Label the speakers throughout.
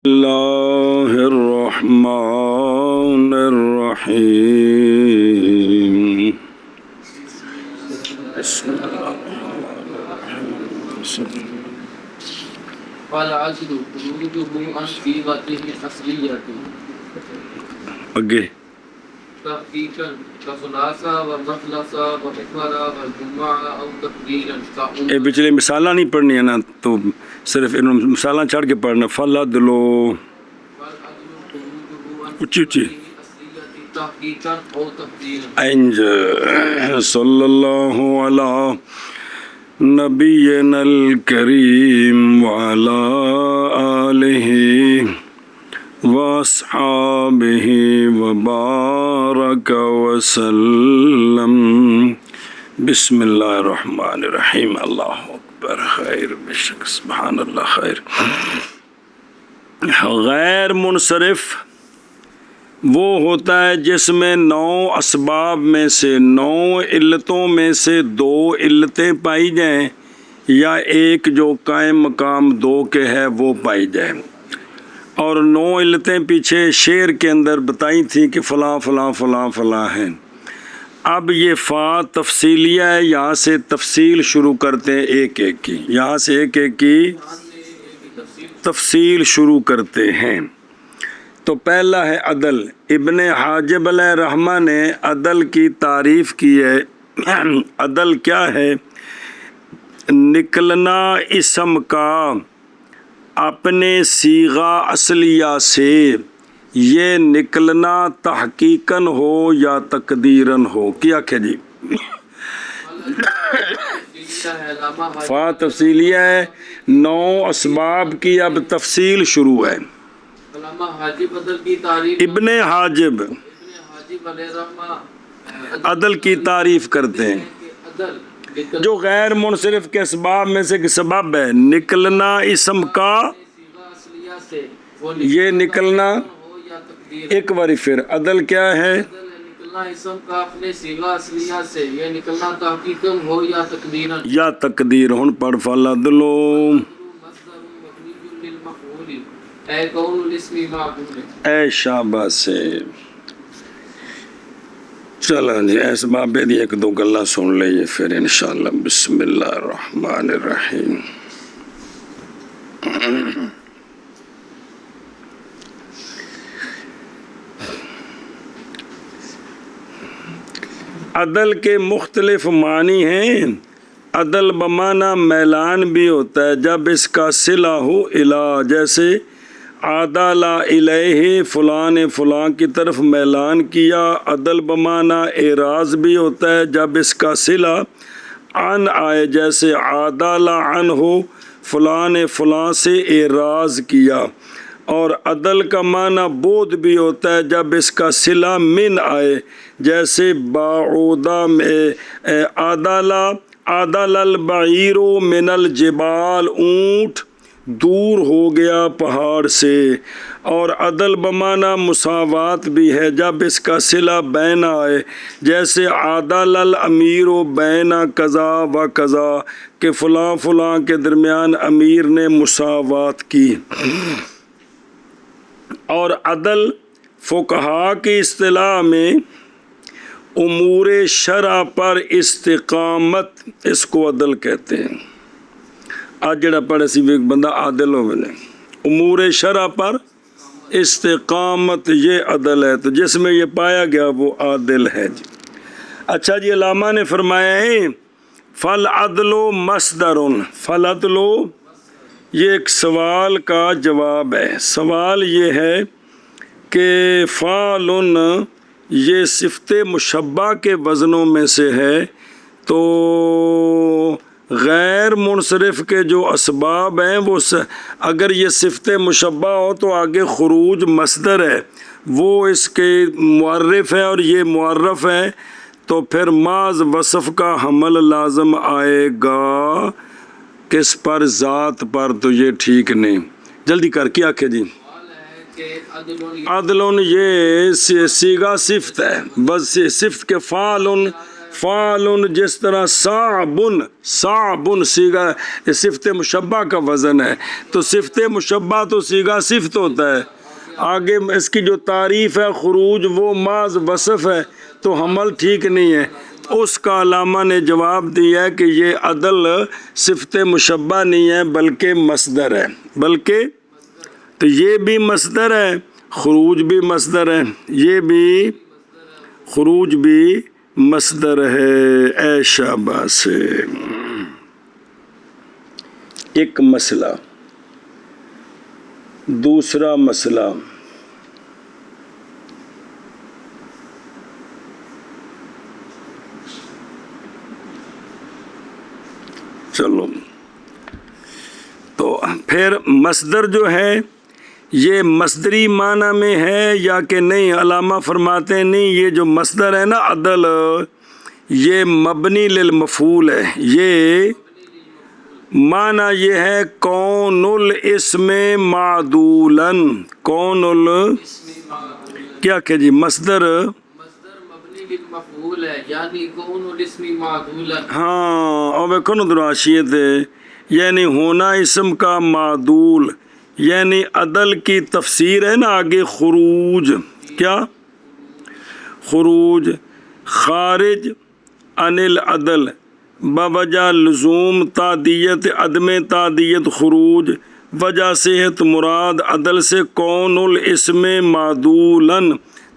Speaker 1: اللہ الرحمن الرحیم بسم اللہ
Speaker 2: والعدل خروجه عن صيغته أصلية
Speaker 1: اگے
Speaker 2: تحقيقا كخلاصة ومخلصة وحفرة والجمعة أو تقديرا
Speaker 1: اے پچھلے مثالہ نہیں پڑھنی ہے نا، تو صرف ان مثالہ چڑھ کے پڑھنا. فالعدلو
Speaker 2: والعدل خروجه عن
Speaker 1: اچھی اچھی
Speaker 2: صيغته أصلية تحقيقا أو تقديرا.
Speaker 1: انج صلی اللہ علی نبینا الکریم وعلی آلہ واصحابہ وبارک وسلم. بسم اللہ الرحمن الرحیم. اللہ اکبر. خیر بشک سبحان اللہ. خیر. غیر منصرف وہ ہوتا ہے جس میں 9 اسباب میں سے 9 علتوں میں سے 2 علتیں پائی جائیں یا ایک جو قائم مقام 2 کے ہے وہ پائی جائے. اور 9 علتیں پیچھے شعر کے اندر بتائی تھیں کہ فلاں فلاں فلاں فلاں ہیں. اب یہ فا تفصیلیہ ہے، یہاں سے تفصیل شروع کرتے ہیں ایک ایک کی. یہاں سے ایک ایک کی تفصیل شروع کرتے ہیں. تو پہلا ہے عدل. ابن حاجب علیہ رحمہ نے عدل کی تعریف کی ہے. عدل کیا ہے؟ نکلنا اسم کا اپنے صیغہ اصلیہ سے، یہ نکلنا تحقیقاً ہو یا تقدیراً ہو. کیا کہ جی فا تفصیلیہ ہے، 9 اسباب کی اب تفصیل شروع ہے.
Speaker 2: علامہ حاجب عدل کی تعریف
Speaker 1: ابن حاجب
Speaker 2: علیہ رحمہ
Speaker 1: عدل کی تعریف کرتے ہیں
Speaker 2: عدل
Speaker 1: جو غیر منصرف کے اسباب میں سے سبب ہے. نکلنا اسم کا،
Speaker 2: صیغہ اصلیہ سے وہ
Speaker 1: یہ نکلنا
Speaker 2: ہو یا تقدیر.
Speaker 1: ایک باری پھر عدل کیا ہے؟
Speaker 2: عدل ہے نکلنا اسم کا اپنے صیغہ اصلیہ سے، یہ نکلنا تحقیقاً ہو یا تقدیراً.
Speaker 1: یا تقدیر. ہن پڑھ فالعدلو.
Speaker 2: مصدر مبنی للمفعول اے کون الاسم معقول.
Speaker 1: اے شاباش سے. چلو جی اس بابے دی ایک دو گلاں سن لئیے پھر انشاءاللہ. بسم اللہ الرحمن الرحیم. عدل کے مختلف معنی ہیں. عدل بمعنی میلان بھی ہوتا ہے جب اس کا صلہ ہو الی، جیسے عدل الیہ فلاں نے فلاں کی طرف میلان کیا. عدل بمعنی اعراض بھی ہوتا ہے جب اس کا صلہ عن آئے، جیسے عدل عنہ فلاں نے فلاں سے اعراض کیا. اور عدل کا معنی بود بھی ہوتا ہے جب اس کا صلہ من آئے، جیسے بعودہ میں عدل البعیر من الجبال، اونٹ دور ہو گیا پہاڑ سے. اور عدل بمعنی مساوات بھی ہے جب اس کا صلہ بین آئے، جیسے عدل الامیر بین قضا و قضا، کہ فلاں فلاں کے درمیان امیر نے مساوات کی. اور عدل فقہا کی اصطلاح میں امور شرع پر استقامت، اس کو عدل کہتے ہیں. آج جڑا پڑھے سی ایک بندہ عادل ہو بنے، امور شرع پر استقامت یہ عدل ہے. تو جس میں یہ پایا گیا وہ عادل ہے جی. اچھا جی، علامہ نے فرمایا ہے فالعدل مصدر. فالعدل یہ ایک سوال کا جواب ہے. سوال یہ ہے کہ فعل یہ صفت مشبہ کے وزنوں میں سے ہے، تو غیر منصرف کے جو اسباب ہیں وہ اگر یہ صفت مشبہ ہو تو آگے خروج مصدر ہے، وہ اس کے معرف ہے اور یہ معرف ہے، تو پھر معاذ وصف کا حمل لازم آئے گا کس پر؟ ذات پر. تو یہ ٹھیک نہیں. جلدی کر کے آکھے جی. عدل یہ صیغہ صفت ہے، بس صفت کے فعل فعل جس طرح صعب صیغہ صفت مشبہ کا وزن ہے، تو صفت مشبہ تو صیغہ صفت ہوتا ہے، آگے اس کی جو تعریف ہے خروج وہ محض وصف ہے، تو حمل ٹھیک نہیں ہے۔ اس کا علامہ نے جواب دیا کہ یہ عدل صفت مشبہ نہیں ہے بلکہ مصدر ہے، بلکہ تو یہ بھی مصدر ہے، خروج بھی مصدر ہے، یہ بھی خروج بھی مصدر ہے۔ اے شاباش! ایک مسئلہ، دوسرا مسئلہ، چلو تو پھر مصدر جو ہے یہ مصدری معنی میں ہے یا کہ نہیں؟ علامہ فرماتے ہیں نہیں، یہ جو مصدر ہے نا عدل، یہ مبنی للمفعول ہے، یہ معنی یہ ہے کون الاسم معدولاً، کیا کہ جی مصدر
Speaker 2: مبنی للمفعول ہے، یعنی کون الاسم معدولا۔
Speaker 1: ہاں، اور دیکھو نا دراشیت ہے، یعنی ہونا اسم کا معدول، یعنی عدل کی تفسیر ہے نا آگے خروج، کیا خروج خارج عن العدل بوجہ لزوم تعدیت عدم تعدیت خروج، وجہ صحت مراد عدل سے کون الاسم معدولاً،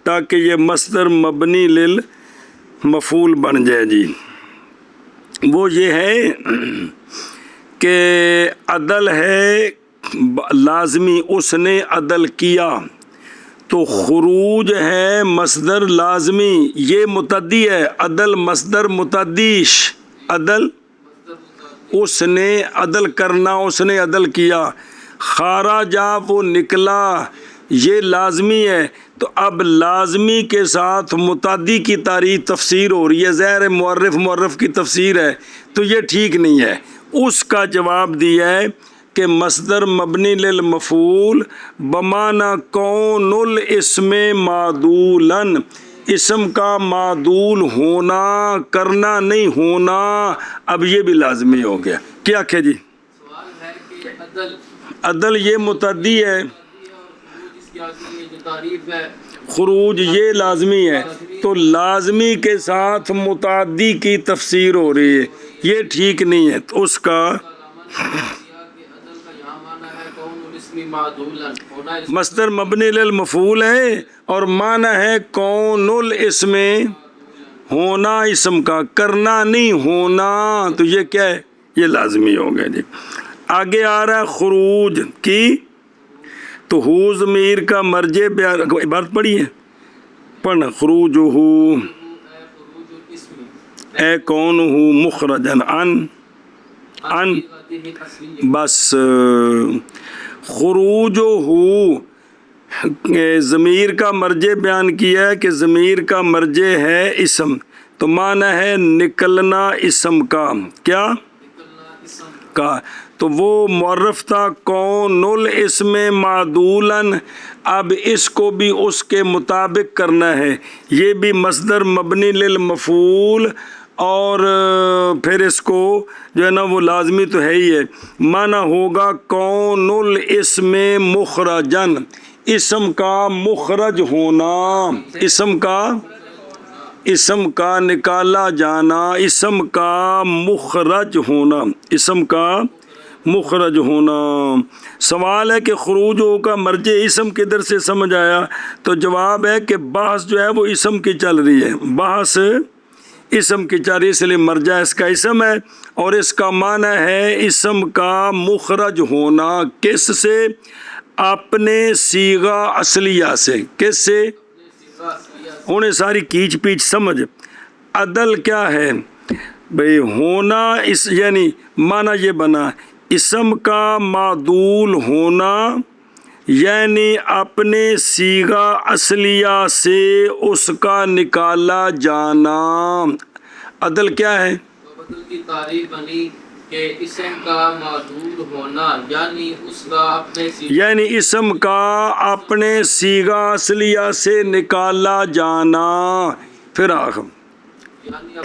Speaker 1: تاکہ یہ مصدر مبنی للمفعول بن جائے۔ جی وہ یہ ہے کہ عدل ہے لازمی، اس نے عدل کیا، تو خروج ہے مصدر لازمی، یہ متعدی ہے، عدل مصدر متعدیش، عدل اس نے عدل کرنا، اس نے عدل کیا، خارجہ وہ نکلا، یہ لازمی ہے، تو اب لازمی کے ساتھ متعدی کی تعریف تفسیر ہو رہی ہے، ظاہر معرف کی تفسیر ہے، تو یہ ٹھیک نہیں ہے۔ اس کا جواب دیا ہے کہ مصدر مبنی للمفعول بمعنی کون الاسم معدولاً، اسم کا معدول ہونا، کرنا نہیں ہونا، اب یہ بھی لازمی ہو گیا۔ کیا کہ جی
Speaker 2: سوال ہے کہ
Speaker 1: عدل یہ متعدی ہے،
Speaker 2: جو تعریف ہے
Speaker 1: خروج یہ لازمی ہے، تو لازمی کے ساتھ متعدی کی تفسیر ہو رہی ہے، یہ ٹھیک نہیں ہے۔ تو اس کا مصدر مبنی للمفعول ہے اور معنی ہے کون الاسم، ہونا اسم کا، کرنا نہیں ہونا، تو یہ کیا ہے؟ یہ لازمی ہو گیا۔ جی آگے آ رہا ہے خروج کی، تو ہو ضمیر کا مرجع بیان، عبارت پڑھی ہے، پڑھنا خروج ہو اے کون ہو مخرجن ان بس خروج ہو ضمیر کا مرجع بیان کیا ہے کہ ضمیر کا مرجع ہے اسم، تو معنی ہے نکلنا اسم کا، کیا کا، تو وہ معرف تھا کون الاسم معدولاً، اب اس کو بھی اس کے مطابق کرنا ہے، یہ بھی مصدر مبنی للمفعول، اور پھر اس کو جو ہے نا وہ لازمی تو ہے ہی ہے، معنی ہوگا کون الاسم مخرجن، اسم کا مخرج ہونا، اسم کا نکالا جانا، اسم کا مخرج ہونا، اسم کا مخرج ہونا۔ سوال ہے کہ خروج ہو کا مرجع اسم کدھر سے سمجھ آیا؟ تو جواب ہے کہ بحث جو ہے وہ اسم کی چل رہی ہے، بحث اسم کی چل رہی ہے، اس لیے مرجع اس کا اسم ہے، اور اس کا معنی ہے اسم کا مخرج ہونا، کس سے؟ اپنے صیغہ اصلیہ سے، کس سے؟ انہیں ساری کیچ پیچ سمجھ۔ عدل کیا ہے بھئی؟ ہونا، اس یعنی معنی یہ بنا اسم کا معدول ہونا، یعنی اپنے صیغہ اصلیہ سے اس کا نکالا جانا۔ عدل کیا ہے؟
Speaker 2: عدل کی تعریف بنی کہ اسم کا معدول ہونا، یعنی اس کا
Speaker 1: یعنی اسم کا اپنے صیغہ اصلیہ سے نکالا جانا، پھر آخر
Speaker 2: یعنی اب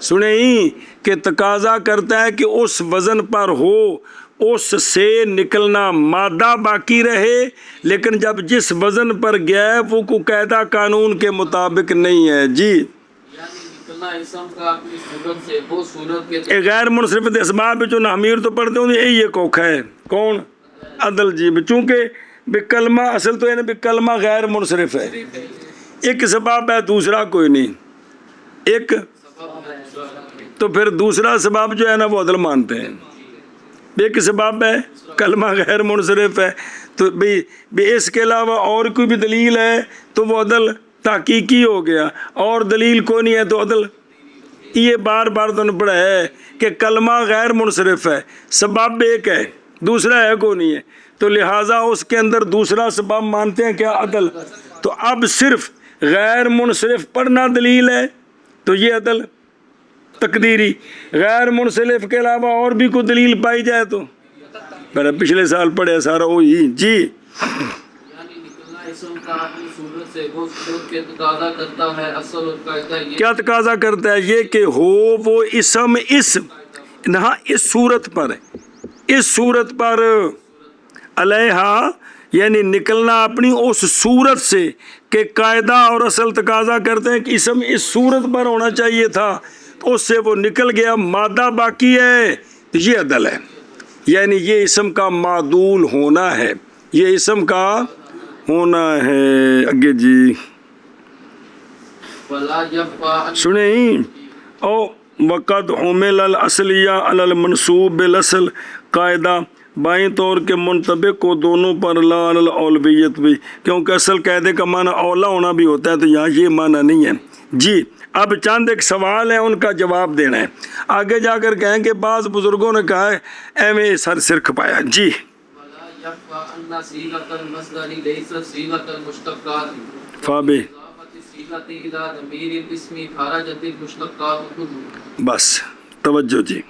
Speaker 1: سنیں کہ تقاضا کرتا ہے کہ اس وزن پر ہو، اس سے نکلنا مادہ باقی رہے، لیکن جب جس وزن پر گیا ہے وہ کو قاعدہ قانون کے مطابق نہیں ہے جی۔
Speaker 2: یعنی نکلنا اسم کا اپنی صورت سے وہ صورت کے
Speaker 1: غیر منصرف اسباب جو نحمیر تو پڑھتے ہوں یہ کوکھ ہے کون؟ عدل جی، چونکہ بکلمہ اصل تو ہے نا بکلمہ غیر منصرف ہے، ایک سبب ہے دوسرا کوئی نہیں، ایک تو پھر دوسرا سبب جو ہے نا وہ عدل مانتے ہیں، ایک سبب ہے کلمہ غیر منصرف ہے تو بھی اس کے علاوہ اور کوئی بھی دلیل ہے تو وہ عدل تحقیقی ہو گیا، اور دلیل کوئی نہیں ہے تو عدل۔ یہ بار بار تو نے پڑھا ہے کہ کلمہ غیر منصرف ہے، سبب ایک ہے دوسرا ہے کوئی نہیں ہے، تو لہٰذا اس کے اندر دوسرا سبب مانتے ہیں کیا؟ عدل۔ تو اب صرف غیر منصرف پڑھنا دلیل ہے تو یہ عدل تقدیری، غیر منصرف کے علاوہ اور بھی کوئی دلیل پائی جائے تو میں پچھلے سال پڑھے سارا وہی جی۔
Speaker 2: یعنی نکلنا اسم کا اپنی صورت سے وہ صورت کے تقاضا کرتا ہے، اصل اور قاعدہ یہ
Speaker 1: کیا تقاضا کرتا ہے؟ یہ کہ ہو وہ اسم اس صورت پر، اس صورت پر علیہا یعنی نکلنا اپنی اس صورت سے کہ قاعدہ اور اصل تقاضا کرتے ہیں کہ اسم اس صورت پر ہونا چاہیے تھا، اس سے وہ نکل گیا، مادہ باقی ہے، یہ عدل ہے، یعنی یہ اسم کا معدول ہونا ہے، یہ اسم کا ہونا ہے۔ آگے جی
Speaker 2: ولا يخفى
Speaker 1: سنیں او وقت عمل الاصلیہ علی المنصوب بالاصل قاعدہ بائیں طور کے منطبق کو دونوں پر لا علی الاولویت بھی، کیونکہ اصل قاعدے کا معنی اولا ہونا بھی ہوتا ہے تو یہاں یہ معنی نہیں ہے جی۔ اب چند ایک سوال ہیں ان کا جواب دینا ہے، آگے جا کر کہیں کہ بعض بزرگوں نے کہا ہے ایویں سر کھپایا جی۔
Speaker 2: ولا يخفى ان صيغة المصدر ليست صيغة المشتقات
Speaker 1: فابے
Speaker 2: اضافة الصيغة الى ضمير الاسم خرجت المشتقات كلها۔
Speaker 1: بس توجہ جی۔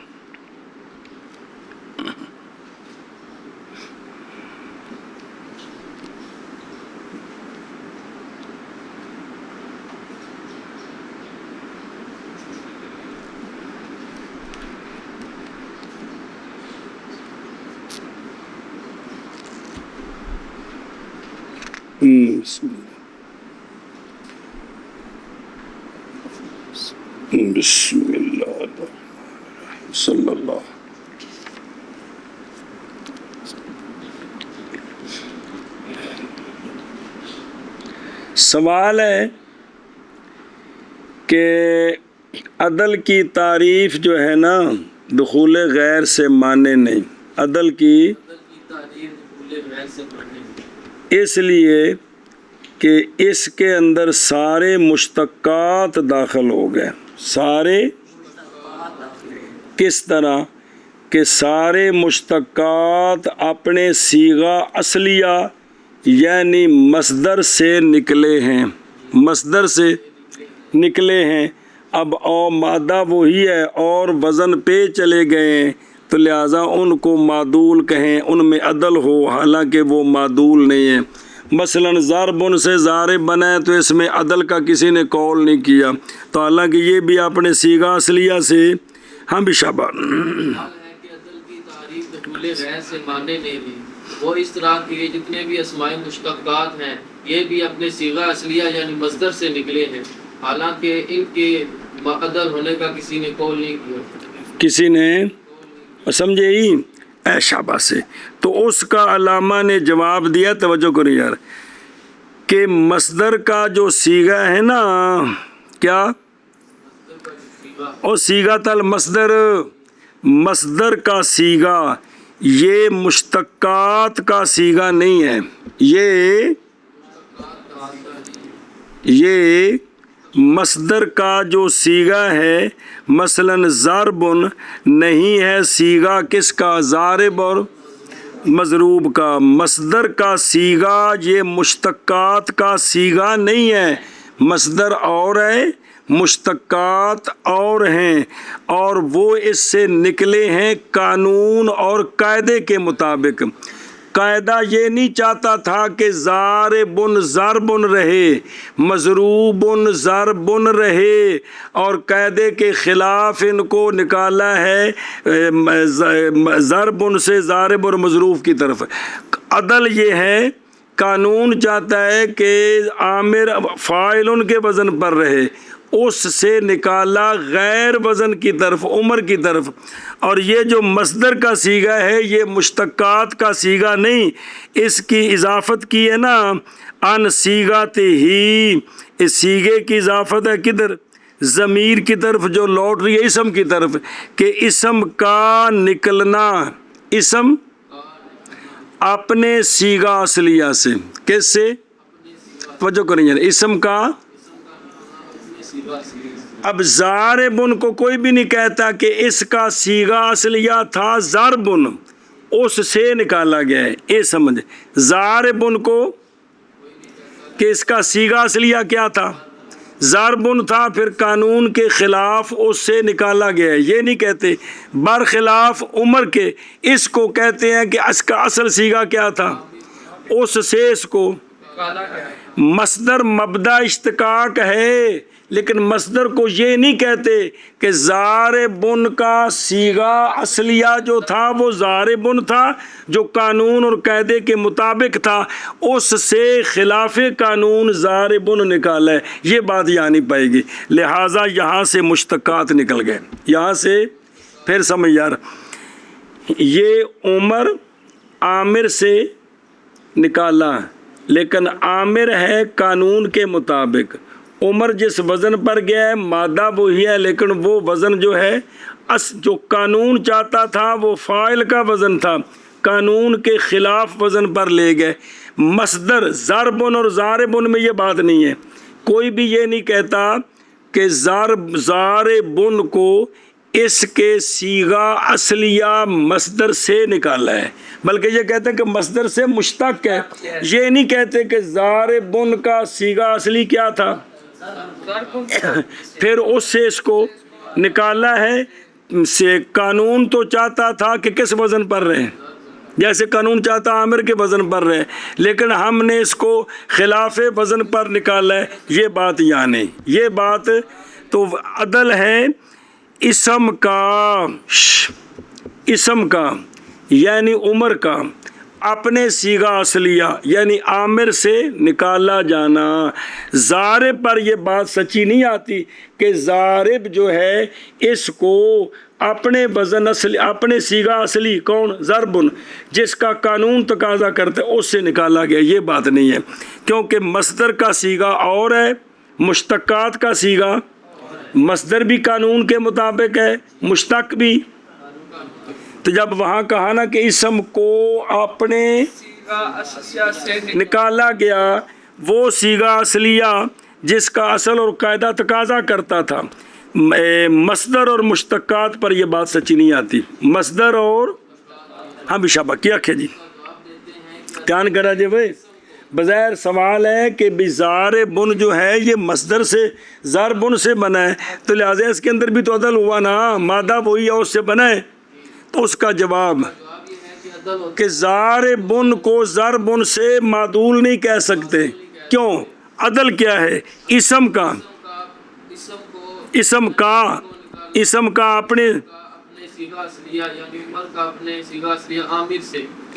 Speaker 1: بسم اللہ صلی اللہ۔ سوال ہے کہ عدل کی تعریف جو ہے نا دخول غیر سے مانے نہیں، عدل کی
Speaker 2: تعریف دخول غیر سے مانے
Speaker 1: اس لیے کہ اس کے اندر سارے مشتقات داخل ہو گئے، سارے کس طرح کہ سارے مشتقات اپنے صیغہ اصلیہ یعنی مصدر سے نکلے ہیں، مصدر سے نکلے ہیں، اب او مادہ وہی ہے اور وزن پہ چلے گئے ہیں تو لہٰذا ان کو معدول کہیں، ان میں عدل ہو، حالانکہ وہ معدول نہیں ہے۔ مثلاً ضرب سے ضارب بنا ہے تو اس میں عدل کا کسی نے قول نہیں کیا، تو حالانکہ یہ بھی اپنے صیغہ اصلیہ سے ہم بھی شابہ
Speaker 2: حال ہے کہ عدل کی تعریف دخول غیر سے مانے نہیں بھی، وہ اس طرح کے جتنے بھی اسماء مشتقات ہیں یہ بھی اپنے صیغہ اصلیہ یعنی مصدر سے نکلے ہیں، حالانکہ ان کے عدل ہونے کا کسی نے قول نہیں کیا،
Speaker 1: کسی نے سمجھے ہی اے شابہ سے۔ تو اس کا علامہ نے جواب دیا، توجہ کریں یار، کہ مصدر کا جو صیغہ ہے نا کیا اور صیغۃ المصدر، مصدر کا صیغہ یہ مشتقات کا صیغہ نہیں ہے، یہ مصدر کا جو صیغہ ہے مثلاً ضرب نہیں ہے صیغہ کس کا؟ ضارب اور مضروب کا۔ مصدر کا صیغہ یہ مشتقات کا صیغہ نہیں ہے، مصدر اور ہے مشتقات اور ہیں، اور وہ اس سے نکلے ہیں قانون اور قاعدے کے مطابق۔ قاعدہ یہ نہیں چاہتا تھا کہ ضاربن ضربن رہے، مضروبن ضربن رہے، اور قاعدے کے خلاف ان کو نکالا ہے ضربن سے ضارب اور مضروب کی طرف۔ عدل یہ ہے، قانون چاہتا ہے کہ عامر فاعل کے وزن پر رہے، اس سے نکالا غیر وزن کی طرف، عمر کی طرف۔ اور یہ جو مصدر کا صیغہ ہے یہ مشتقات کا صیغہ نہیں، اس کی اضافت کی ہے نا ان صیغات ہی، اس صیغے کی اضافت ہے کدھر؟ ضمیر کی طرف جو لوٹ رہی ہے اسم کی طرف، کہ اسم کا نکلنا، اسم اپنے صیغہ اصلیہ سے، کس سے؟ توجہ کریں جانے، اسم کا۔ اب ضاربن کو کوئی بھی نہیں کہتا کہ اس کا صیغہ اصلیہ تھا ضربن، اس سے نکالا گیا ہے، یہ سمجھ۔ ضاربن کو کہ اس کا صیغہ اصلیہ کیا تھا؟ ضربن تھا، پھر قانون کے خلاف اس سے نکالا گیا ہے، یہ نہیں کہتے۔ برخلاف عمر کے اس کو کہتے ہیں کہ اس کا اصل صیغہ کیا تھا، اس سے اس کو۔ مصدر مبدا اشتقاق ہے، لیکن مصدر کو یہ نہیں کہتے کہ ضاربن کا صیغہ اصلیہ جو تھا وہ ضاربن تھا، جو قانون اور قاعدے کے مطابق تھا، اس سے خلاف قانون ضاربن نکالا ہے، یہ بات یہاں نہیں پائے گی۔ لہٰذا یہاں سے مشتقات نکل گئے، یہاں سے پھر سمجھ یار، یہ عمر عامر سے نکالا، لیکن عامر ہے قانون کے مطابق، عمر جس وزن پر گیا ہے مادہ وہی ہے، لیکن وہ وزن جو ہے جو قانون چاہتا تھا وہ فاعل کا وزن تھا، قانون کے خلاف وزن پر لے گئے۔ مصدر ضربن اور ضاربن میں یہ بات نہیں ہے، کوئی بھی یہ نہیں کہتا کہ ضاربن کو اس کے صیغہ اصلیہ مصدر سے نکالا ہے، بلکہ یہ کہتے ہیں کہ مصدر سے مشتق ہے، یہ نہیں کہتے کہ ضاربن کا صیغہ اصلی کیا تھا، پھر اس سے اس کو نکالا ہے۔ سے قانون تو چاہتا تھا کہ کس وزن پر رہے، جیسے قانون چاہتا عامر کے وزن پر رہے، لیکن ہم نے اس کو خلاف وزن پر نکالا ہے، یہ بات یہاں نہیں۔ یہ بات تو عدل ہے اسم کا یعنی عمر کا اپنے صیغہ اصلیہ یعنی عامر سے نکالا جانا۔ ضارب پر یہ بات سچی نہیں آتی کہ ضارب جو ہے اس کو اپنے وزن اصلی، اپنے صیغہ اصلی کون؟ ضربن، جس کا قانون تقاضا کرتے اس سے نکالا گیا، یہ بات نہیں ہے، کیونکہ مصدر کا صیغہ اور ہے، مشتقات کا صیغہ، مصدر بھی قانون کے مطابق ہے، مشتق بھی۔ تو جب وہاں کہا نا کہ اسم کو اپنے نکالا گیا، وہ صیغہ اصلیہ جس کا اصل اور قاعدہ تقاضا کرتا تھا، مصدر اور مشتقات پر یہ بات سچی نہیں آتی، مصدر اور ہاں بھی شابہ کیا کیا جی دھیان کرا جی بھائی، بظاہر سوال ہے کہ ضاربن جو ہے یہ مصدر سے ضربن سے بنا ہے، تو لہٰذا اس کے اندر بھی تو عدل ہوا نا، مادہ وہی ہے اس سے بنا ہے، تو اس کا جواب کہ ضاربن کو ضربن سے معدول نہیں کہہ سکتے، کیوں؟ عدل کیا ہے؟ اسم کا اپنے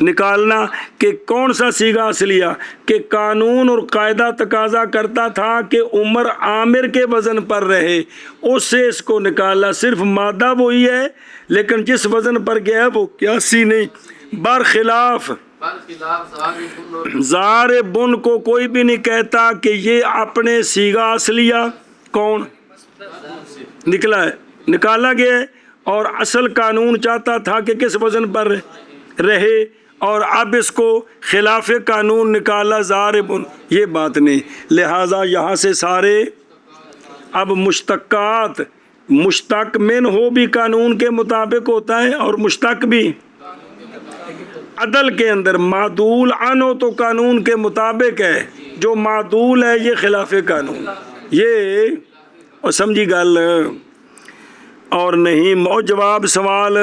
Speaker 1: نکالنا، کہ کون سا صیغہ اصلیہ، کہ قانون اور قاعدہ تقاضا کرتا تھا کہ عمر عامر کے وزن پر رہے، اس سے اس کو نکالا، صرف مادہ وہی ہے لیکن جس وزن پر گیا ہے وہ قیاسی نہیں۔ برخلاف ضاربن کو کوئی بھی نہیں کہتا کہ یہ اپنے صیغہ اصلیہ کون نکلا ہے، نکالا گیا ہے، اور اصل قانون چاہتا تھا کہ کس وزن پر رہے، اور اب اس کو خلاف قانون نکالا ضاربن، یہ بات نہیں۔ لہٰذا یہاں سے سارے اب مشتقات، مشتق من ہو بھی قانون کے مطابق ہوتا ہے اور مشتق بھی عدل کے اندر، معدول عن ہو تو قانون کے مطابق ہے، جو معدول ہے یہ خلاف قانون، یہ اور سمجھی گل اور نہیں جواب سوال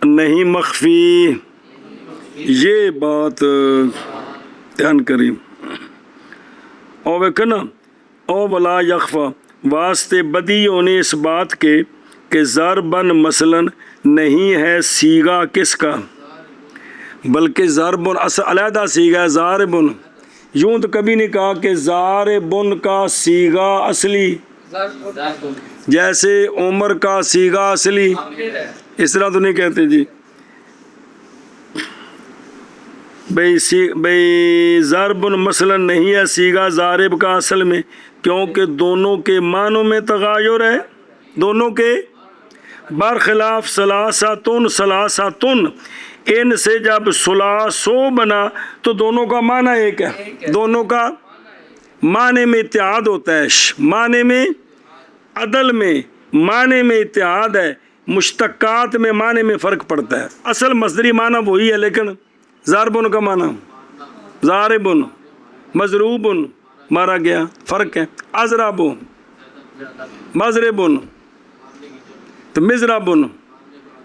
Speaker 1: نہیں مخفی یہ بات دھیان کریں. اور وہ کہنا او ولا یخفا واسطے بدی ہونے اس بات کے کہ ضربن مثلاً نہیں ہے سیگا کس کا، بلکہ ضربن اصل علیحدہ سیگا ہے ضاربن. یوں تو کبھی نہیں کہا کہ ضاربن کا سیگا اصلی، جیسے عمر کا سیگا اصلی، اس طرح تو نہیں کہتے جی. بھئی ضربن مثلاً نہیں ہے سیگا ضارب کا اصل میں، کیونکہ دونوں کے معنوں میں تغیر ہے، دونوں کے برخلاف ثلاثتن ثلاثتن. ان سے جب ثلاثو بنا تو دونوں کا معنی ایک ہے، دونوں کا معنی میں اتحاد ہوتا ہے، معنی میں عدل میں معنی میں اتحاد ہے، مشتقات میں معنی میں فرق پڑتا ہے. اصل مصدری معنی وہی ہے، لیکن ضاربن کا معنی ضاربن مضروبن مارا گیا، فرق ہے. اضرب مضربن تو مضربن،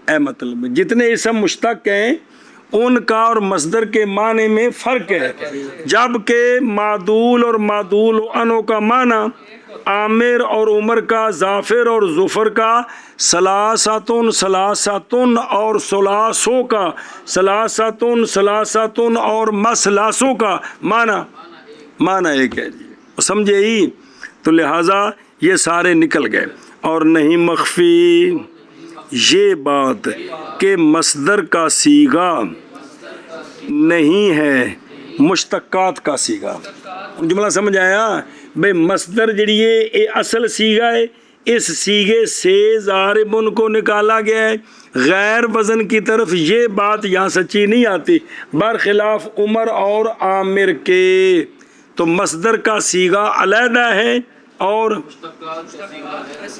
Speaker 1: اے مطلب جتنے اسم مشتق ہیں ان کا اور مصدر کے معنی میں فرق ہے، جبکہ معدول اور معدول عنہ کا معنی عامر اور عمر کا، ظافر اور ظفر کا، ثلاثتن ثلاثتن اور ثلاثو کا، ثلاثتن ثلاثتن اور مثلاثو کا معنی ایک ہے جی. سمجھے ہی؟ تو لہٰذا یہ سارے نکل گئے. اور نہیں مخفی یہ بات کہ مصدر کا سیگا نہیں ہے مشتقات کا سیگا. جملہ سمجھ آیا؟ بھئی مصدر جڑی ہے یہ اصل سیگا ہے، اس سیگے سے ضاربن کو نکالا گیا ہے، غیر وزن کی طرف یہ بات یہاں سچی نہیں آتی، برخلاف عمر اور عامر کے. تو مصدر کا سیگا علیحدہ ہے اور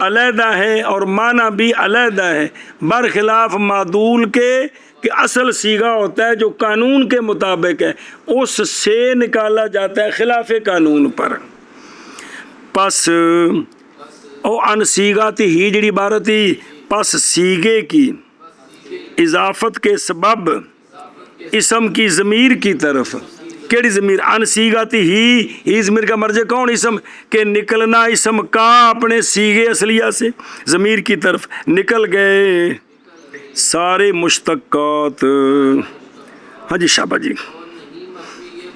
Speaker 1: علیحدہ ہے اور معنی بھی علیحدہ ہے، برخلاف معدول کے کہ اصل سیگا ہوتا ہے جو قانون کے مطابق ہے، اس سے نکالا جاتا ہے خلاف قانون پر. پس او ان سیگاتی ہی جڑی عبارت ہی پس سیگے کی اضافت کے سبب اسم کی ضمیر کی طرف. کیڑی ضمیر؟ ان سیگاتی ہی ضمیر کا مرجع کون؟ اسم کے نکلنا اسم کا اپنے سیگے اصلیہ سے ضمیر کی طرف نکل گئے سارے مشتقات. ہاں جی شابہ جی.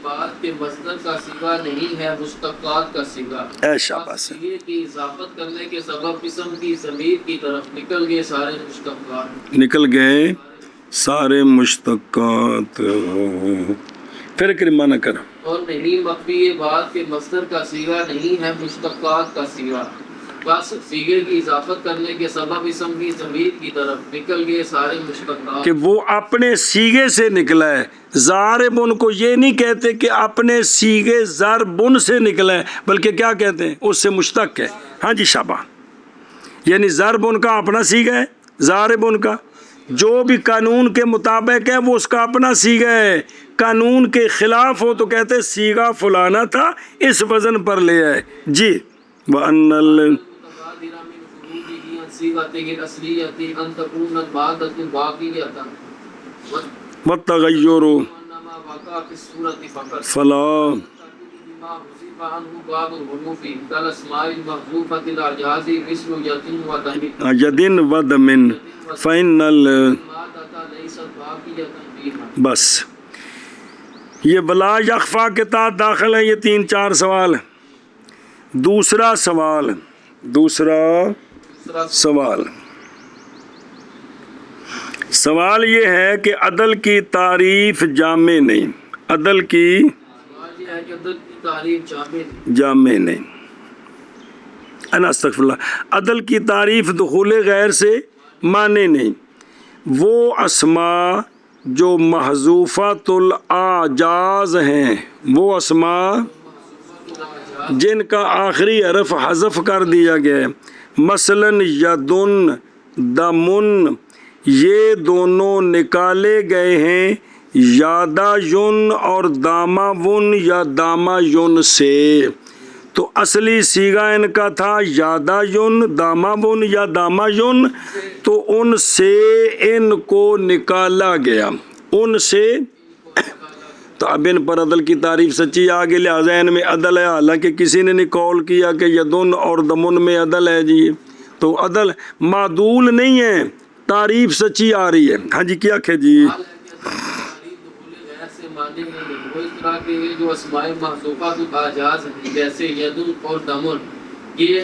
Speaker 2: بات کہ مصدر کا صیغہ نہیں ہے مشتقات کا صیغہ،
Speaker 1: اے شاباش.
Speaker 2: صیغے کی اضافت کرنے کے سبب اسم کی ضمیر کی طرف نکل گئے سارے مشتقات،
Speaker 1: نکل گئے سارے مشتقات. پھر کرما نہ کر.
Speaker 2: اور نہیں مخفی یہ بات کہ مصدر کا صیغہ نہیں ہے مشتقات کا صیغہ، بس صیغے کی اضافت کرنے کے سبب اسم کی ضمیر کی طرف نکل گئے سارے مشتقات، کہ
Speaker 1: وہ اپنے سیغے سے نکلا ہے. ضاربن کو یہ نہیں کہتے کہ اپنے سیغے ضربن سے نکلا ہے، بلکہ کیا کہتے ہیں؟ اس سے مشتق ہے. ہاں جی شابہ. یعنی ضربن کا اپنا سیغہ ہے، ضاربن کا جو بھی قانون کے مطابق ہے وہ اس کا اپنا سیغہ ہے. قانون کے خلاف ہو تو کہتے سیغہ فلانا تھا اس وزن پر لے آئے جی. وَأَنَّ وَالتَّغَيُّرُ فَلَا يَدٍ وَدَمٍ فَإِنَّ بس یہ ولا یخفا کے تحت داخل ہے. یہ 3-4 سوال. دوسرا سوال یہ ہے کہ عدل کی تعریف جامع نہیں، عدل کی جامع نہیں. انا استغفر اللہ. عدل کی تعریف دخول غیر سے مانے نہیں. وہ اسماء جو محذوفۃ الاعجاز ہیں، وہ اسماء جن کا آخری حرف حذف کر دیا گیا ہے، مثلاً یدن دمن، یہ دونوں نکالے گئے ہیں یادا یون اور داما ون یا داما یون سے. تو اصلی صیغہ ان کا تھا یادا یون داما ون یا داما یون، تو ان سے ان کو نکالا گیا، ان سے تو اب ان پر عدل کی تعریف سچی آ گئی، لہٰذا ان میں عدل ہے، حالانکہ کسی نے نہیں قول کیا کہ یدن اور دمن میں عدل ہے جی، تو عدل معدول نہیں ہے، تعریف سچی آ رہی ہے۔ ہاں جی کیا کہ جی
Speaker 2: حال ہے کہ تعریف دخول غیر سے ماننے میں نہیں، وہ اس طرح کے یہ جو اسماء محذوفہ کے اعجاز ہیں جیسے یدن اور دمن، یہ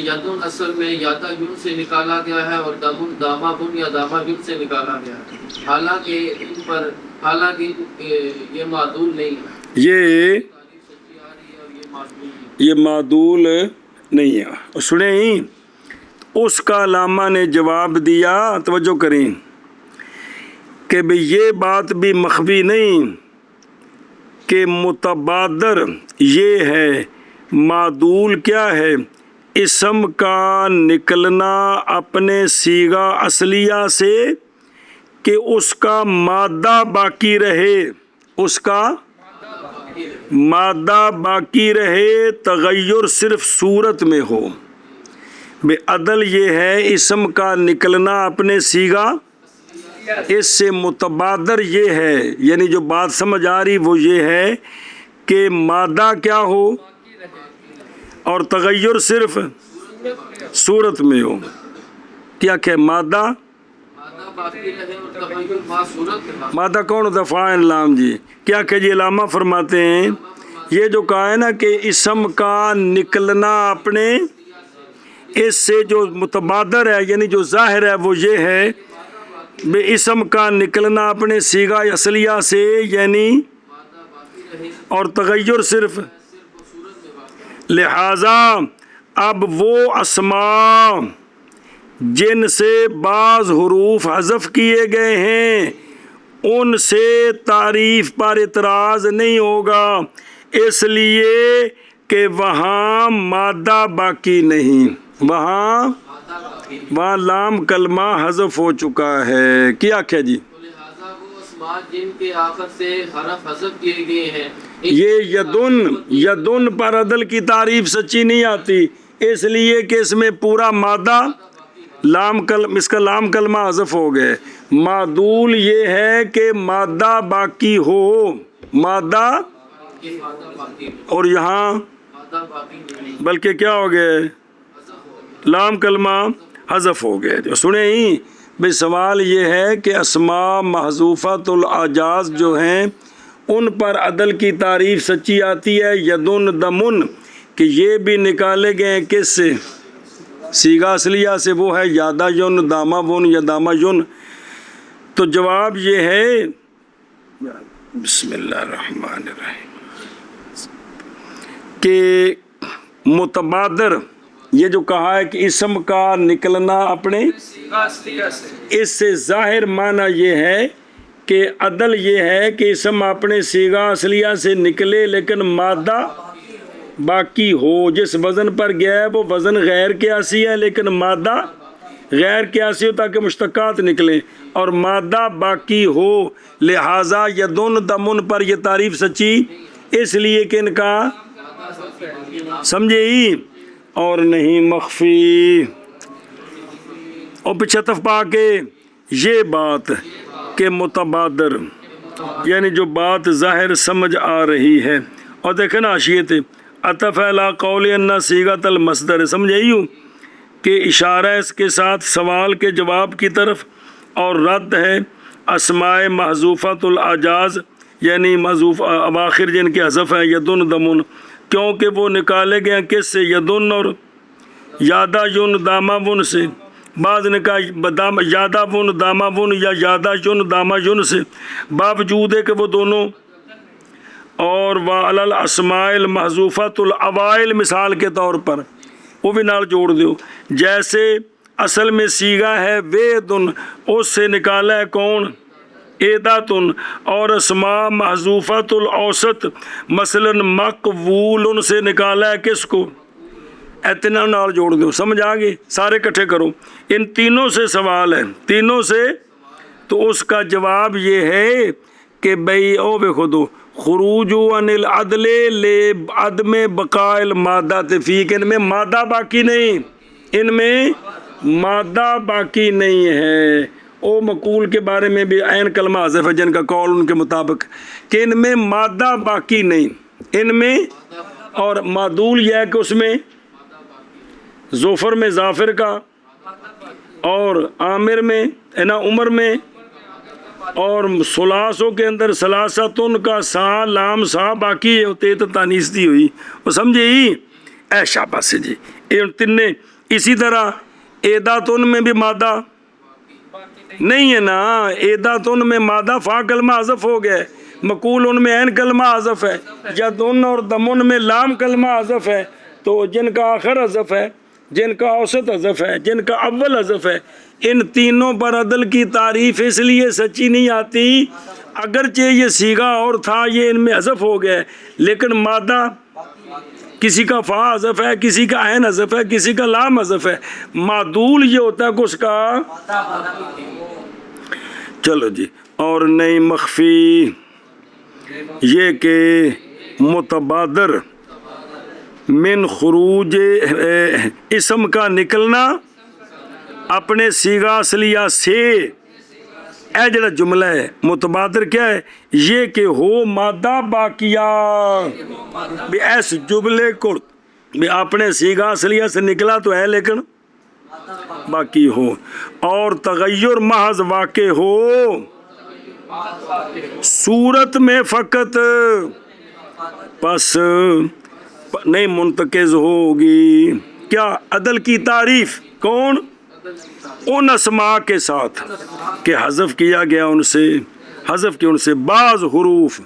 Speaker 2: یدن اصل میں یادا یون سے نکالا گیا ہے اور دمن داما بن یا داما یون سے نکالا گیا ہے، حالانکہ یہ معدول نہیں ہے،
Speaker 1: یہ
Speaker 2: تعریف سچی آ رہی ہے اور یہ معدول نہیں۔
Speaker 1: یہ معدول نہیں ہے۔ سنیں اس کا علامہ نے جواب دیا، توجہ کریں کہ بھئی یہ بات بھی مخفی نہیں کہ متبادر یہ ہے، معدول کیا ہے؟ اسم کا نکلنا اپنے صیغہ اصلیہ سے کہ اس کا مادہ باقی رہے، اس کا مادہ باقی رہے، تغیر صرف صورت میں ہو۔ بے عدل یہ ہے اسم کا نکلنا اپنے صیغہ، اس سے متبادر یہ ہے، یعنی جو بات سمجھ آ رہی وہ یہ ہے کہ مادہ کیا ہو اور تغیر صرف صورت میں ہو۔ کیا کہ مادہ
Speaker 2: باقی رہے اور تغیر ما صورت میں باقی۔
Speaker 1: مادہ کون ہوتا؟ فاعل لام جی۔ کیا کہ جی علامہ فرماتے ہیں یہ جو کہا ہے نا کہ اسم کا نکلنا اپنے، اس سے جو متبادر ہے یعنی جو ظاہر ہے وہ یہ ہے بے اسم کا نکلنا اپنے صیغہ اصلیہ سے یعنی اور تغیر صرف، لہذا اب وہ اسماء جن سے بعض حروف حذف کیے گئے ہیں ان سے تعریف پر اعتراض نہیں ہوگا، اس لیے کہ وہاں مادہ باقی نہیں، وہاں لام کلمہ حذف ہو چکا ہے۔ کیا کیا جی؟
Speaker 2: لہذا وہ اسماء جن کے آخر سے حرف حذف کیے گئے ہیں،
Speaker 1: یہ یدن پر عدل کی تعریف سچی نہیں آتی، اس لیے کہ اس میں پورا مادہ اس کا لام کلمہ حذف ہو گئے۔ معدول یہ ہے کہ مادہ باقی ہو، مادہ، اور یہاں بلکہ کیا ہو گئے؟ لام کلمہ حذف ہو گئے۔ جو سنیں ہی بھئی سوال یہ ہے کہ اسماء محذوفۃ الاعجاز جو ہیں ان پر عدل کی تعریف سچی آتی ہے، یدن دمن، کہ یہ بھی نکالے گئے ہیں کس سے؟ صیغہ اصلیہ سے، وہ ہے یادا یون داما ون یا داما یون۔ تو جواب یہ ہے بسم اللہ الرحمن الرحیم کہ متبادر یہ جو کہا ہے کہ اسم کا نکلنا اپنے، اس سے ظاہر معنی یہ ہے کہ عدل یہ ہے کہ اسم اپنے صیغہ اصلیہ سے نکلے لیکن مادہ باقی ہو۔ جس وزن پر گیا ہے وہ وزن غیر قیاسی ہے لیکن مادہ غیر قیاسی ہو تاکہ مشتقات نکلیں اور مادہ باقی ہو، لہٰذا یدن دمن پر یہ تعریف سچی اس لیے کہ ان کا سمجھے ہی اور نہیں مخفی۔ اور پیچھے تف پا کے یہ بات کہ متبادر یعنی جو بات ظاہر سمجھ آ رہی ہے، اور دیکھیں نا حاشیے عطف علی قول ان صیغۃ المصدر، سمجھے ہوں کہ اشارہ اس کے ساتھ سوال کے جواب کی طرف، اور رد ہے اسماء محذوفۃ الاعجاز یعنی محذوف اواخر جن کے حذف ہے یدن دمن، کیونکہ وہ نکالے گئے ہیں کس سے؟ یدن اور یادا یون داما ون سے، بعض نے کہا یادا ون داما ون یا یادا یون داما یون سے، باوجود ہے کہ وہ دونوں، اور وعلی الاسماء المحذوفۃ الاوائل مثال کے طور پر وہ بھی نال جوڑ دیو، جیسے اصل میں صیغہ ہے ویدن، اس سے نکالا ہے کون؟ ایداتن، اور اسماء محذوفۃ الاوسط مثلا مقبول سے نکالا ہے کس کو؟ اتنا نال جوڑ دو، سمجھ آگے؟ سارے کٹھے کرو، ان تینوں سے سوال ہے، تینوں سے، تو اس کا جواب یہ ہے کہ بھئی او بے خودو خروج عن العدل لعدم بقاء المادہ فی، کہ ان میں مادہ باقی نہیں، ان میں مادہ باقی نہیں ہے، او مقول کے بارے میں بھی عین کلمہ حذف ہے جن کا قول ان کے مطابق کہ ان میں مادہ باقی نہیں، ان میں، اور معدول یہ ہے کہ اس میں ظفر میں ظافر کا، اور عامر میں نا عمر میں، اور ثلاثوں کے اندر ثلاثتن کا سا لام سا باقی ہے، ہوتے تو تانیث دی ہوئی، وہ سمجھے ہی اے شاباش جی ان تین نے۔ اسی طرح ایداتن میں بھی مادہ نہیں ہے نا، ایداتن میں مادہ فا کلمہ حذف ہو گیا، مقول ان میں عین کلمہ حذف ہے، یدن اور دمن میں لام کلمہ حذف ہے، تو جن کا آخر حذف ہے، جن کا اوسط حذف ہے، جن کا اول حذف ہے، ان تینوں پر عدل کی تعریف اس لیے سچی نہیں آتی، اگرچہ یہ صیغہ اور تھا یہ ان میں حذف ہو گیا، لیکن مادہ کسی کا فا حذف ہے، کسی کا عین حذف ہے، کسی کا لام حذف ہے، معدول یہ ہوتا ہے کہ اس کا چلو جی۔ اور نہیں مخفی یہ کہ متبادر من خروج اسم کا نکلنا اپنے صیغہ اصلیہ سے، اے جڑا جملہ ہے متبادر کیا ہے، یہ کہ ہو مادہ باقیہ، بھی ایس جملے کو بھی اپنے صیغہ اصلیہ سے نکلا تو ہے لیکن باقی ہو، اور تغیر محض واقع ہو صورت میں فقط، پس نہیں منتقض ہوگی کیا عدل کی تعریف، کون؟ ان اسماء کے ساتھ کہ حذف کیا گیا ان سے، حذف کیا ان سے بعض حروف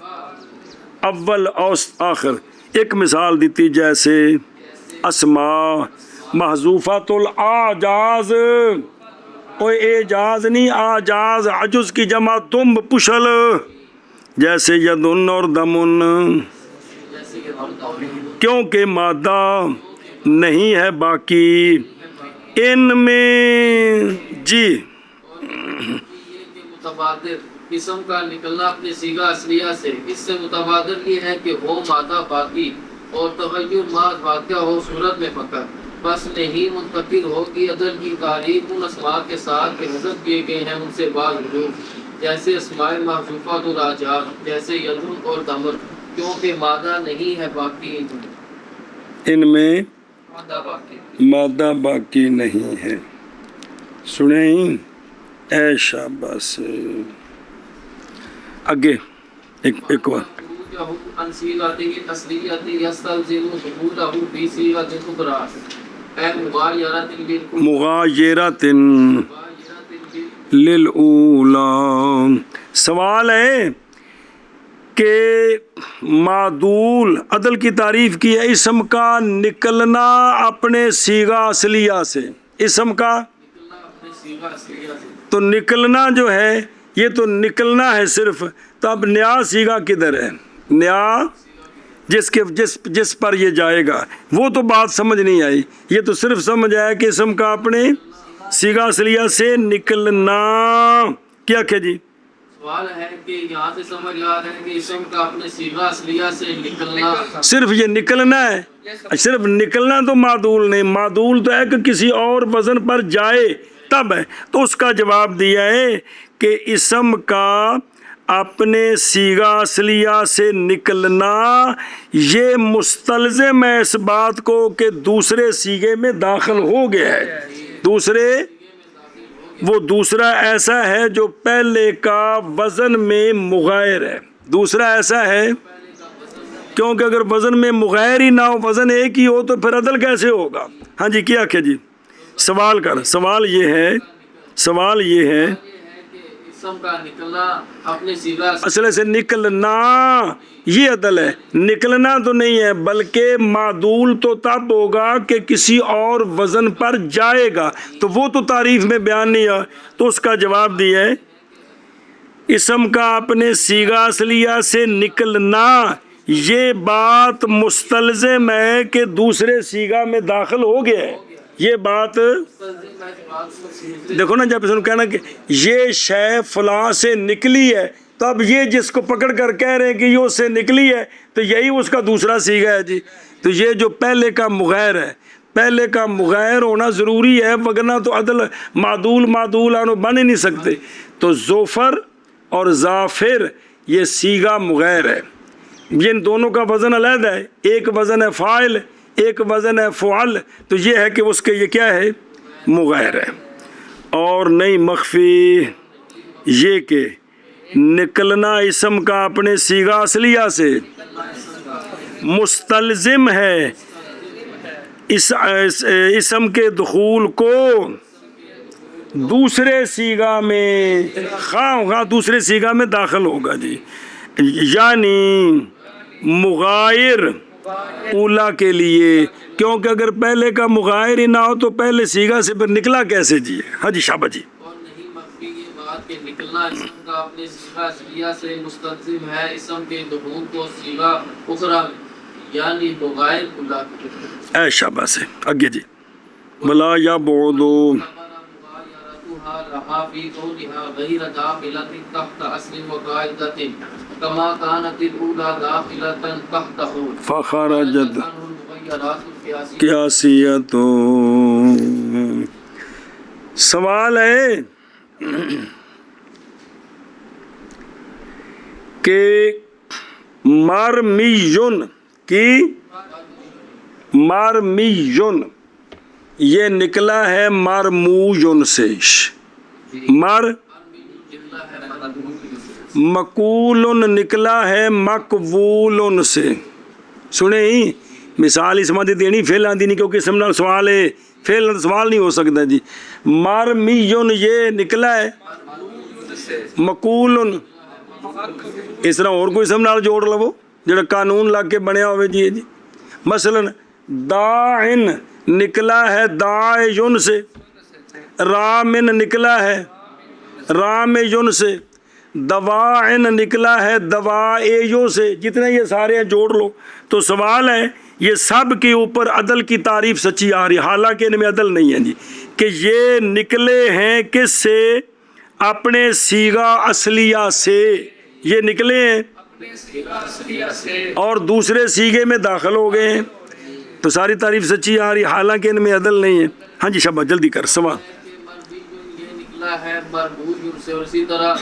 Speaker 1: اول اوسط آخر۔ ایک مثال دیتی جیسے اسماء محذوفات الاعجاز، کوئی اعجاز نہیں، آجاز عجز کی جمع تم پشل، جیسے یدن اور دمن، کیونکہ مادہ نہیں ہے باقی ان میں جی۔
Speaker 2: متبادر اسم کا نکلنا اپنے صیغہ اصلیہ سے، اس سے متبادر یہ ہے کہ ہو مادہ باقی اور تغیر محض واقع ہو صورت میں فقط، بس نہیں منتقل ہوگی عدل کی تعریف ان اسماء کے ساتھ کہ حذف کیے گئے ہیں ان سے بعض حروف، جیسے اسماء محذوفات الاعجاز، جیسے یدن اور دمر، کیونکہ مادہ نہیں ہے باقی
Speaker 1: ان میں مادہ باقی نہیں ہے۔ سنیں اے شاباش، آگے ایک بار مغایرۃ للأولی، سوال ہے کہ معدول عدل کی تعریف کی ہے اسم کا نکلنا اپنے صیغہ اصلیہ سے، اسم کا تو نکلنا جو ہے یہ تو نکلنا ہے صرف، تو اب نیا صیغہ کدھر ہے؟ نیا جس پر یہ جائے گا وہ تو بات سمجھ نہیں آئی، یہ تو صرف سمجھ آیا کہ اسم کا اپنے صیغہ اصلیہ سے نکلنا، کیا کہ جی
Speaker 2: سوال ہے کہ یہاں سے سمجھ آ رہا ہے کہ اسم کا اپنے صیغہ اصلیہ سے نکلنا،
Speaker 1: صرف یہ نکلنا ہے، صرف نکلنا تو معدول نہیں، معدول تو ہے کہ کسی اور وزن پر جائے تب ہے، تو اس کا جواب دیا ہے کہ اسم کا اپنے صیغہ اصلیہ سے نکلنا یہ مستلزم ہے اس بات کو کہ دوسرے صیغے میں داخل ہو گیا ہے، وہ دوسرا ایسا ہے جو پہلے کا وزن میں مغایر ہے، دوسرا ایسا ہے کیونکہ اگر وزن میں مغایر ہی نہ ہو، وزن ایک ہی ہو تو پھر عدل کیسے ہوگا؟ ہاں جی کیا کہ جی سوال یہ ہے
Speaker 2: اسم کا نکلنا اپنے صیغہ
Speaker 1: اصل سے نکلنا یہ عدل ہے، نکلنا تو نہیں ہے، بلکہ معدول تو تب ہوگا کہ کسی اور وزن پر جائے گا، تو وہ تو تعریف میں بیان نہیں ہے، تو اس کا جواب دیا ہے اسم کا اپنے صیغہ اصلیہ سے نکلنا یہ بات مستلزم ہے کہ دوسرے صیغہ میں داخل ہو گیا ہے، یہ بات دیکھو نا، جب اس نے کہنا کہ یہ شے فلاں سے نکلی ہے، تو اب یہ جس کو پکڑ کر کہہ رہے ہیں کہ یہ اس سے نکلی ہے تو یہی اس کا دوسرا صیغہ ہے جی، تو یہ جو پہلے کا مغیر ہے پہلے کا غیر ہونا ضروری ہے، وگرنہ تو عدل معدول آنو بن ہی نہیں سکتے. تو ظفر اور ظافر یہ صیغہ مغیر ہے، ان دونوں کا وزن علیحدہ ہے، ایک وزن ہے فاعل، ایک وزن ہے فعل، تو یہ ہے کہ اس کے یہ کیا ہے، مغیر ہے. اور نہیں مخفی یہ کہ نکلنا اسم کا اپنے صیغہ اصلیہ سے مستلزم ہے اسم کے دخول کو دوسرے صیغہ میں، خواہ دوسرے صیغہ میں داخل ہوگا جی. یعنی مغائر اولا کے لیے، کیونکہ اگر پہلے کا مغائر ہی نہ ہو تو پہلے صیغہ سے پھر نکلا کیسے جی. ہاں جی شابہ جی.
Speaker 2: اور نہیں مخفی یہ بات کہ نکلنا اسم کا اپنے صیغہ اصلیہ سے مستلزم ہے اسم کے دخول کو صیغہ اخرى میں، یعنی مغائر اولا کے لیے.
Speaker 1: اے شابہ سے آگے جی. بلا یا بعدو
Speaker 2: لها في كونها غير داخلة تحت أصل وقاعدة كما كانت الأولى داخلة تحته
Speaker 1: فخرجت
Speaker 2: المغيرات القياسية.
Speaker 1: قیاسیت. سوال ہے کہ مرمیون کی مرمیون یہ نکلا ہے مرموجن سے، مقول نکلا ہے مقبول سے. سنیں ہی مثال اس مدد دینی فیل آتی نہیں، کیونکہ اسم نال سوال ہے، فیل سوال نہیں ہو سکتا جی. مرمیون یہ نکلا ہے مقول، اس طرح اور کوئی اسم نال جوڑ لو جڑا قانون لا کے بنیا ہوئے جی. مثلا داعن نکلا ہے داعین سے، رامن نکلا ہے رامین سے، دواعن نکلا ہے دوائیوں سے. جتنے یہ سارے ہیں جوڑ لو. تو سوال ہے یہ سب کے اوپر عدل کی تعریف سچی آ رہی، حالانکہ ان میں عدل نہیں ہے جی. کہ یہ نکلے ہیں کس سے، اپنے صیغہ اصلیہ سے، یہ نکلے ہیں اور دوسرے صیغے میں داخل ہو گئے ہیں، تو ساری تعریف سچی آ رہی، حالانکہ ان میں عدل نہیں ہے. ہاں جی شبہ جلدی کر سوال.
Speaker 2: یہ نکلا ہے مربوج سے، اور اسی طرح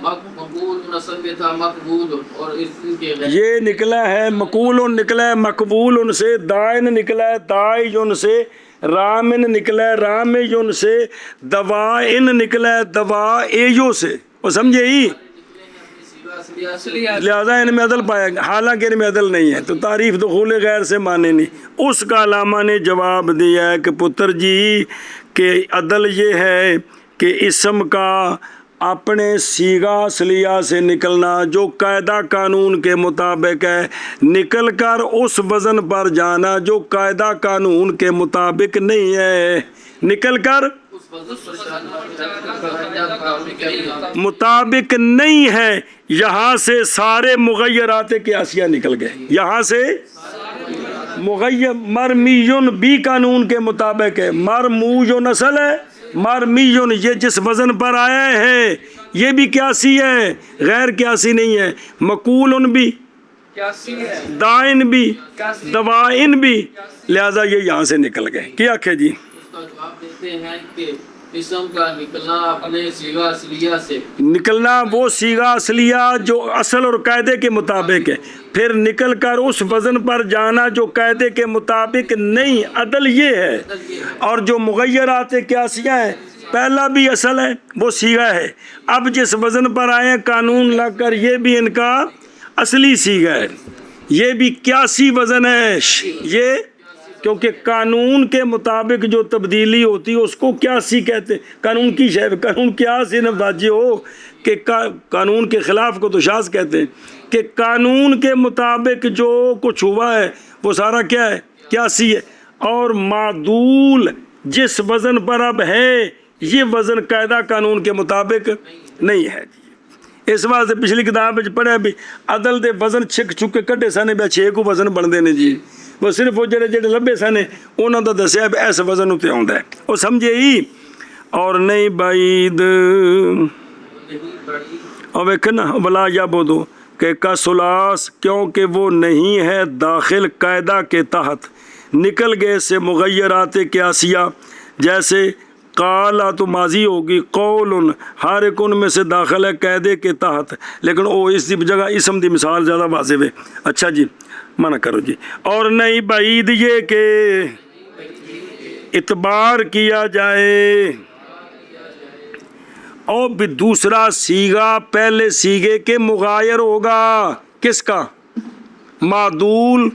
Speaker 2: مقبول نسب میں تھا مقبول، اور اس کے
Speaker 1: یہ نکلا ہے مقول نکلا ہے مقبول سے، دائن نکلا ہے دائن سے، رامن نکلا ہے رامین سے، دوائن نکلا ہے دوائیوں سے. وہ سمجھے ہی، لہذا ان میں عدل پایا گیا، حالانکہ ان میں عدل نہیں ہے، تو تعریف دخول غیر سے مانے نہیں. اس کا علامہ نے جواب دیا ہے کہ پتر جی کہ عدل یہ ہے کہ اسم کا اپنے صیغہ اصلیہ سے نکلنا جو قاعدہ قانون کے مطابق ہے، نکل کر اس وزن پر جانا جو قاعدہ قانون کے مطابق نہیں ہے، نکل کر مطابق نہیں ہے. یہاں سے سارے مغیرات قیاسیہ نکل گئے، یہاں سے مغیر مرمیون بھی قانون کے مطابق ہے، مرموجن اصل ہے، مرمیون یہ جس وزن پر آیا ہے یہ بھی قیاسی ہے، غیر قیاسی نہیں ہے. مقول بھی دائن بھی دوائن بھی، لہذا یہ یہاں سے نکل گئے. کیا کہ جی
Speaker 2: جواب دیتے ہیں کہ اسم کا نکلنا اپنے صیغہ اصلیہ سے،
Speaker 1: نکلنا وہ صیغہ اصلیہ جو اصل اور قاعدے کے مطابق ہے، پھر نکل کر اس وزن پر جانا جو قاعدے کے مطابق نہیں، عدل یہ ہے. اور جو مغیرات قیاسیہ ہیں، پہلا بھی اصل ہے وہ صیغہ ہے، اب جس وزن پر آئے قانون لگ کر یہ بھی ان کا اصلی صیغہ ہے، یہ بھی قیاسی وزن ہے. یہ کیونکہ قانون کے مطابق جو تبدیلی ہوتی ہے اس کو قیاسی کہتے ہیں. قانون کی شے قانون قیاس نہ واجب ہو کہ قانون کے خلاف کو تو شاذ کہتے ہیں، کہ قانون کے مطابق جو کچھ ہوا ہے وہ سارا کیا ہے، قیاسی ہے. اور معدول جس وزن پر اب ہے یہ وزن قاعدہ قانون کے مطابق نہیں ہے. اس واسطے پچھلی کتاب پڑھا بھی عدل دے وزن چھک چھک کے کٹے سنے بے 6 کو وزن بنتے ہیں جی. وہ صرف وہ جڑے جڑے لبے سنے انہوں نے دسیا اس وزن اتنے آتا ہے، وہ سمجھے ہی. اور نہیں بعید اور ویکھنا بلا یا بودو کہ کا سلاس، کیونکہ وہ نہیں ہے داخل قاعدہ کے تحت. نکل گئے سے مغیرات قیاسیہ، جیسے قالا تو ماضی ہوگی، قول ہر ایک ان میں سے داخل ہے قیدے کے تحت، لیکن او اس دی جگہ اسم دی مثال زیادہ واضح ہے۔ اچھا جی منع کرو جی۔ اور نہیں بعید یہ کہ اعتبار کیا جائے، اور بھی دوسرا سیغہ پہلے سیغے کے مغایر ہوگا، کس کا؟ معدول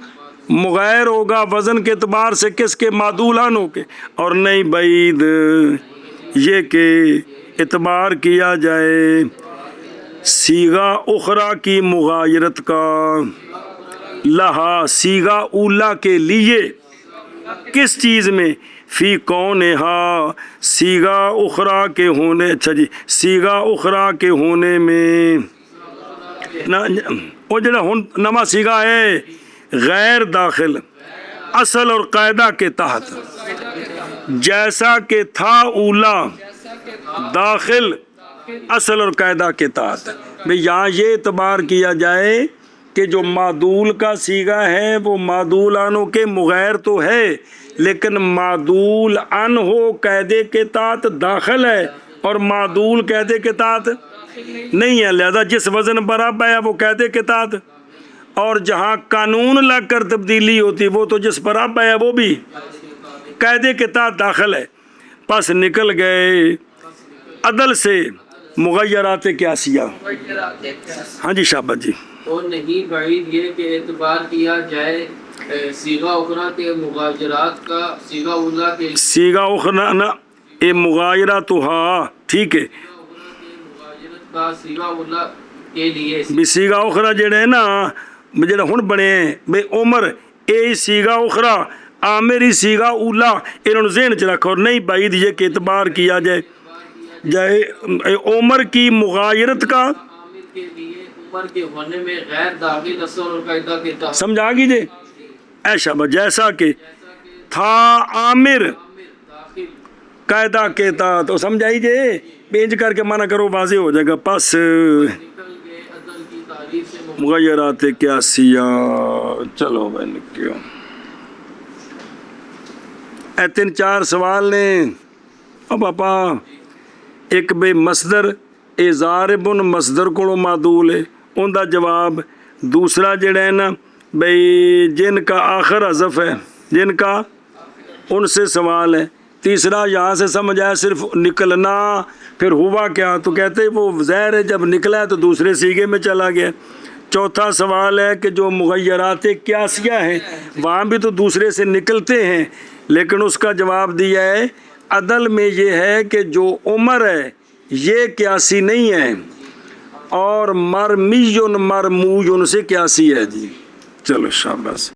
Speaker 1: مغیر ہوگا وزن کے اعتبار سے، کس کے؟ معدول عنہ کے۔ اور نہیں بعید یہ کہ اعتبار کیا جائے سیغہ اخرى کی مغایرت کا، لہا سیغہ اولا کے لیے، کس چیز میں؟ فی کونہا سیغہ اخرى کے ہونے، اچھا جی سیغہ اخرى کے ہونے میں، وہ جڑا نواں سیغہ ہے غیر داخل اصل اور قاعدہ کے تحت، جیسا کہ تھا اولا داخل اصل اور قاعدہ کے تحت۔ بھئی یہاں یہ اعتبار کیا جائے کہ جو معدول کا سیغہ ہے وہ معدول عنہ کے مغیر تو ہے، لیکن معدول عنہ قاعدے کے تحت داخل ہے اور معدول قاعدے کے تحت نہیں ہے، لہذا جس وزن برابر ہے وہ قاعدے کے تحت، اور جہاں قانون لگ کر تبدیلی ہوتی وہ تو جس برابر ہے وہ بھی قاعدے کے تحت داخل ہے۔ پس نکل گئے عدل سے مغیرات قیاسیہ۔ ہاں جی شابت جی۔
Speaker 2: اور نہیں بعید یہ کہ اعتبار کیا جائے سیغہ اخرى کے مغایرات کا سیغہ اولا کے،
Speaker 1: سیغہ اخرى نا اے مغایرہ تو ہاں ٹھیک ہے،
Speaker 2: مغایرت کا سیغہ اولا کے لیے،
Speaker 1: بھی سیغہ اخرى جڑے ہیں نا جڑے ہن بنے ہیں بے عمر اے سیغہ اخرى عامری سیغہ اولا، انہوں نے ذہن چ رکھو۔ اور نہیں بعید یہ کہ اعتبار کیا جائے عمر کی مغایرت کا،
Speaker 2: عامر کے لیے عمر کے ہونے میں غیر داخل اصل اور قاعدہ کے تحت،
Speaker 1: سمجھا گی جی؟ اے شاباش، جیسا کہ تھا عامر
Speaker 2: داخل
Speaker 1: قاعدہ کے تحت، تو سمجھائی جی؟ پینج کر کے معنی کرو واضح ہو جائے گا۔ پس
Speaker 2: نکل گئے عدل کی تعریف سے
Speaker 1: مغیرات قیاسیہ۔ چلو بھائی نکیو، اے 3-4 سوال نے۔ اب پاپا ایک بے مصدر اے ضارب مصدر کو معدول ہے، ان دا جواب۔ دوسرا جڑا ہے نا بھئی جن کا آخر حذف ہے، جن کا ان سے سوال ہے۔ تیسرا یہاں سے سمجھ آیا صرف نکلنا، پھر ہوا کیا؟ تو کہتے ہیں وہ ظاہر ہے جب نکلا ہے تو دوسرے سیغے میں چلا گیا۔ چوتھا سوال ہے کہ جو مغیرات قیاسیہ ہیں وہاں بھی تو دوسرے سے نکلتے ہیں، لیکن اس کا جواب دیا ہے عدل میں یہ ہے کہ جو عمر ہے یہ قیاسی نہیں ہے، اور مرمیون مرمویون سے قیاسی ہے جی۔ چلو شاباش۔